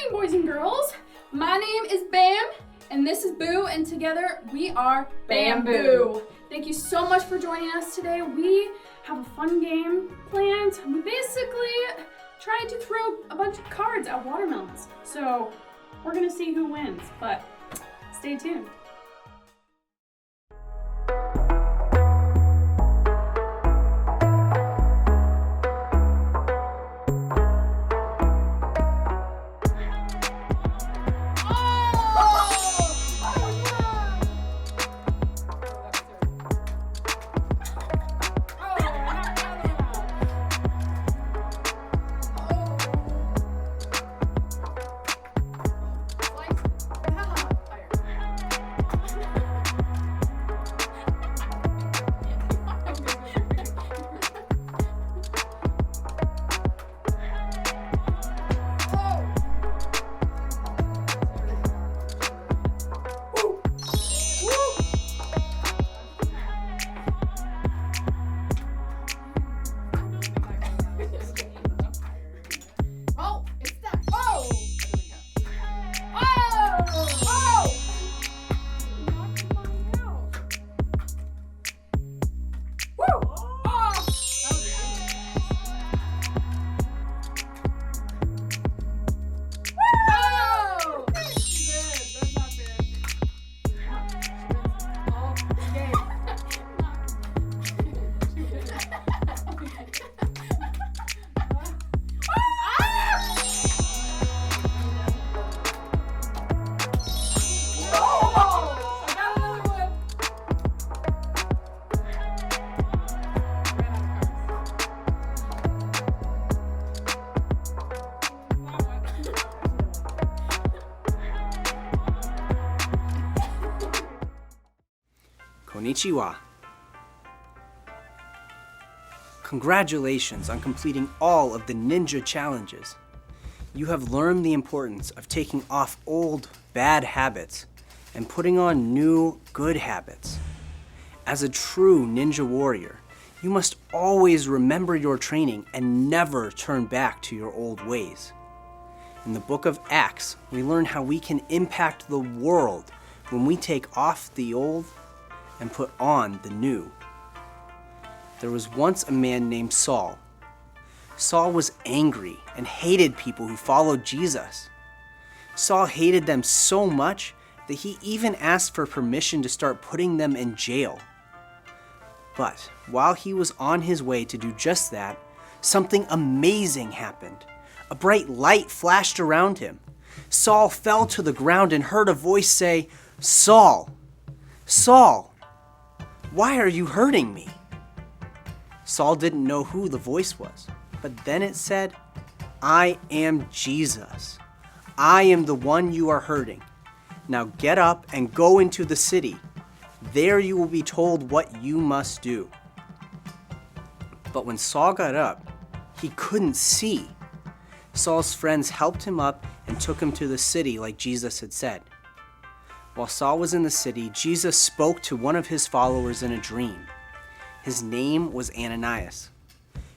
morning, boys and girls. My name is Bam, and this is Boo, and together we are Bamboo. Thank you so much for joining us today. We have a fun game planned. We basically tried to throw a bunch of cards at watermelons. So we're gonna see who wins, but stay tuned. Konnichiwa. Congratulations on completing all of the ninja challenges. You have learned the importance of taking off old, bad habits and putting on new, good habits. As a true ninja warrior, you must always remember your training and never turn back to your old ways. In the book of Acts, we learn how we can impact the world when we take off the old and put on the new. There was once a man named Saul. Saul was angry and hated people who followed Jesus. Saul hated them so much that he even asked for permission to start putting them in jail. But while he was on his way to do just that, something amazing happened. A bright light flashed around him. Saul fell to the ground and heard a voice say, "Saul, Saul, why are you hurting me?" Saul didn't know who the voice was, but then it said, "I am Jesus. I am the one you are hurting. Now get up and go into the city. There you will be told what you must do." But when Saul got up, he couldn't see. Saul's friends helped him up and took him to the city like Jesus had said. While Saul was in the city, Jesus spoke to one of his followers in a dream. His name was Ananias.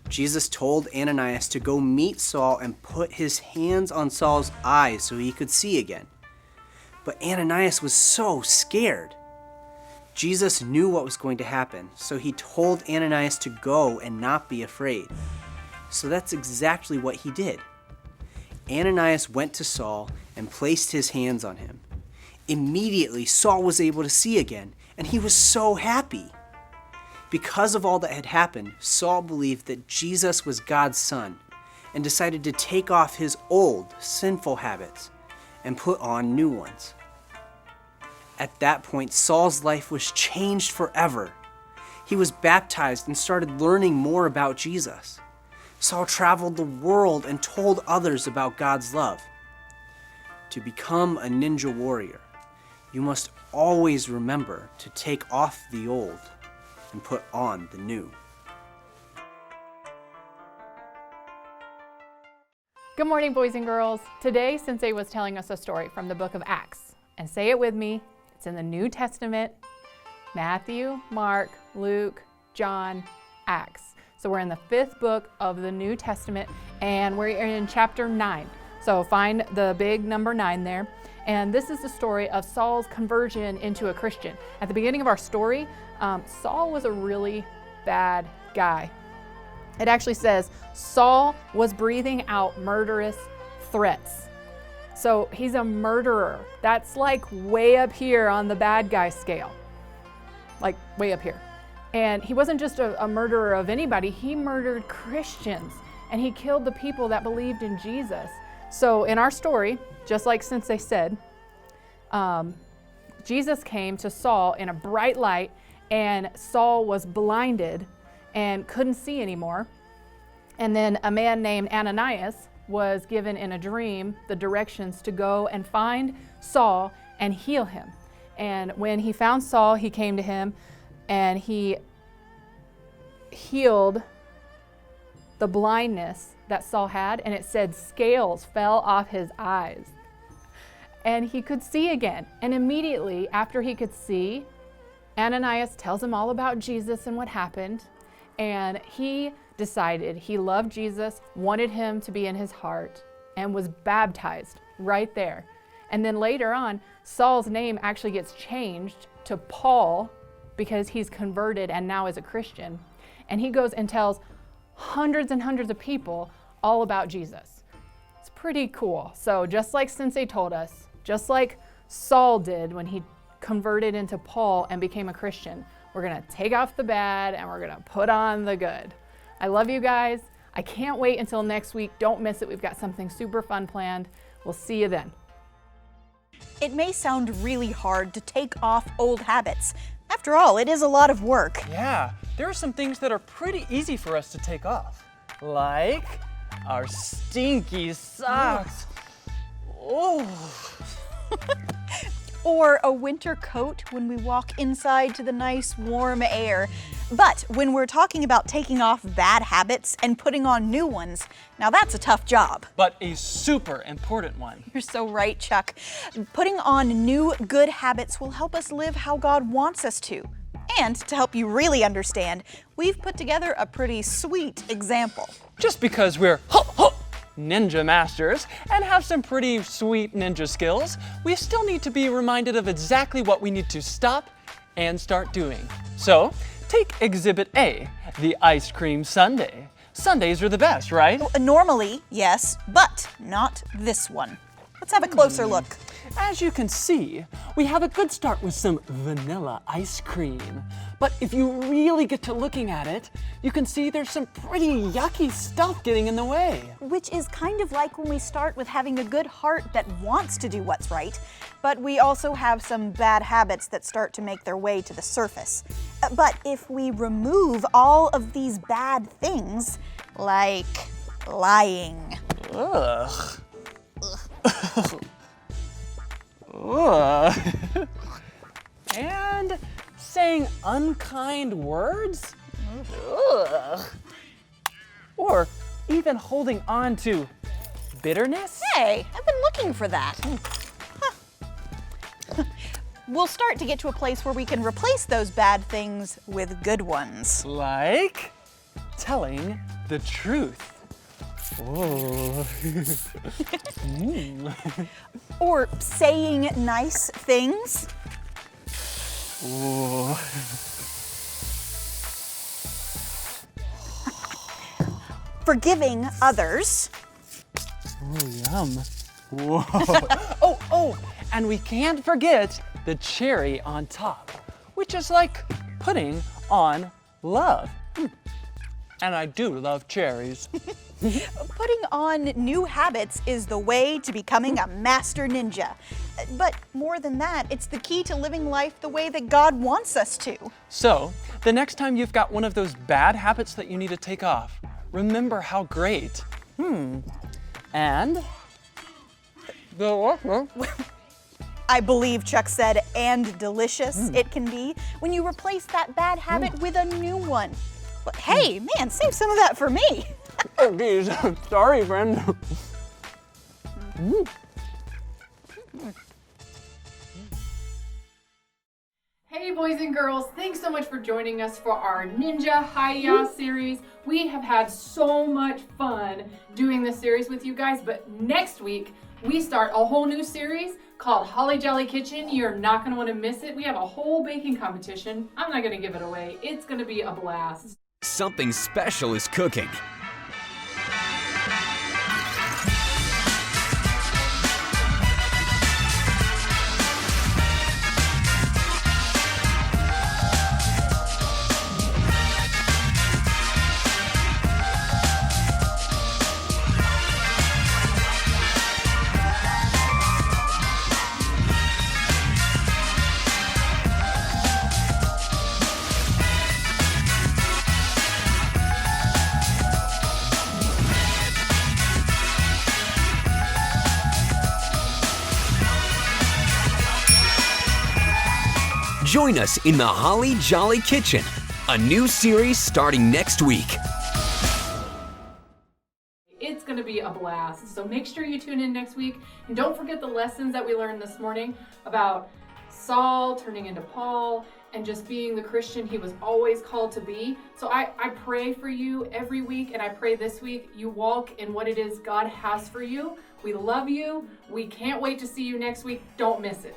Jesus told Ananias to go meet Saul and put his hands on Saul's eyes so he could see again. But Ananias was so scared. Jesus knew what was going to happen, so he told Ananias to go and not be afraid. So that's exactly what he did. Ananias went to Saul and placed his hands on him. Immediately, Saul was able to see again, and he was so happy. Because of all that had happened, Saul believed that Jesus was God's son and decided to take off his old, sinful habits and put on new ones. At that point, Saul's life was changed forever. He was baptized and started learning more about Jesus. Saul traveled the world and told others about God's love. To become a ninja warrior, you must always remember to take off the old and put on the new. Good morning, boys and girls. Today, Sensei was telling us a story from the book of Acts. And say it with me, it's in the New Testament, Matthew, Mark, Luke, John, Acts. So we're in the 5th book of the New Testament, and we're in chapter 9. So find the big number 9 there. And this is the story of Saul's conversion into a Christian. At the beginning of our story, Saul was a really bad guy. It actually says Saul was breathing out murderous threats. So he's a murderer. That's like way up here on the bad guy scale, like way up here. And he wasn't just a murderer of anybody, he murdered Christians and he killed the people that believed in Jesus. So in our story, just like since they said, Jesus came to Saul in a bright light and Saul was blinded and couldn't see anymore. And then a man named Ananias was given in a dream the directions to go and find Saul and heal him. And when he found Saul, he came to him and he healed the blindness that Saul had, and it said scales fell off his eyes and he could see again. And immediately after he could see, Ananias tells him all about Jesus and what happened, and he decided he loved Jesus, wanted him to be in his heart, and was baptized right there. And then later on, Saul's name actually gets changed to Paul because he's converted and now is a Christian. And he goes and tells hundreds and hundreds of people all about Jesus. It's pretty cool. So just like Sensei told us, just like Saul did when he converted into Paul and became a Christian, we're gonna take off the bad and we're gonna put on the good. I love you guys. I can't wait until next week. Don't miss it. We've got something super fun planned. We'll see you then. It may sound really hard to take off old habits. After all, it is a lot of work. Yeah, there are some things that are pretty easy for us to take off. Like our stinky socks. Oh. Or a winter coat when we walk inside to the nice warm air. But when we're talking about taking off bad habits and putting on new ones, now that's a tough job. But a super important one. You're so right, Chuck. Putting on new good habits will help us live how God wants us to. And to help you really understand, we've put together a pretty sweet example. Just because we're ninja masters and have some pretty sweet ninja skills, we still need to be reminded of exactly what we need to stop and start doing. So, take Exhibit A, the ice cream sundae. Sundaes are the best, right? Normally, yes, but not this one. Let's have a closer look. As you can see, we have a good start with some vanilla ice cream. But if you really get to looking at it, you can see there's some pretty yucky stuff getting in the way. Which is kind of like when we start with having a good heart that wants to do what's right, but we also have some bad habits that start to make their way to the surface. But if we remove all of these bad things, like lying, Ugh. Ugh. And saying unkind words? Ugh. Or even holding on to bitterness? hey, I've been looking for that. Huh. We'll start to get to a place where we can replace those bad things with good ones. Like telling the truth. Oh. Or saying nice things. Ooh. Forgiving others. Oh, yum. Whoa. oh, and we can't forget the cherry on top, which is like putting on love. And I do love cherries. Putting on new habits is the way to becoming a master ninja. But more than that, it's the key to living life the way that God wants us to. So, the next time you've got one of those bad habits that you need to take off, remember how great, and I believe Chuck said, and delicious it can be when you replace that bad habit with a new one. But hey, man, save some of that for me. Oh, geez. Sorry, friend. Hey Hey boys and girls, thanks so much for joining us for our Ninja Hi-Yah series. We have had so much fun doing this series with you guys, but next week we start a whole new series called Holly Jolly Kitchen. You're not going to want to miss it. We have a whole baking competition. I'm not going to give it away. It's going to be a blast. Something special is cooking. Join us in the Holly Jolly Kitchen, a new series starting next week. It's going to be a blast. So make sure you tune in next week. And don't forget the lessons that we learned this morning about Saul turning into Paul and just being the Christian he was always called to be. So I pray for you every week, and I pray this week you walk in what it is God has for you. We love you. We can't wait to see you next week. Don't miss it.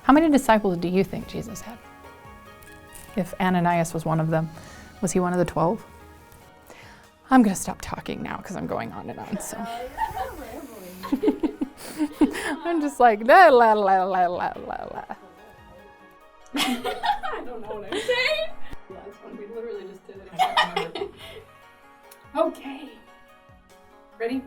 How many disciples do you think Jesus had? If Ananias was one of them, was he one of the 12? I'm going to stop talking now because I'm going on and on. So I'm just like la la la la la la. I don't know what I'm saying. Last one, we literally just did it. I can't remember. Okay. Ready?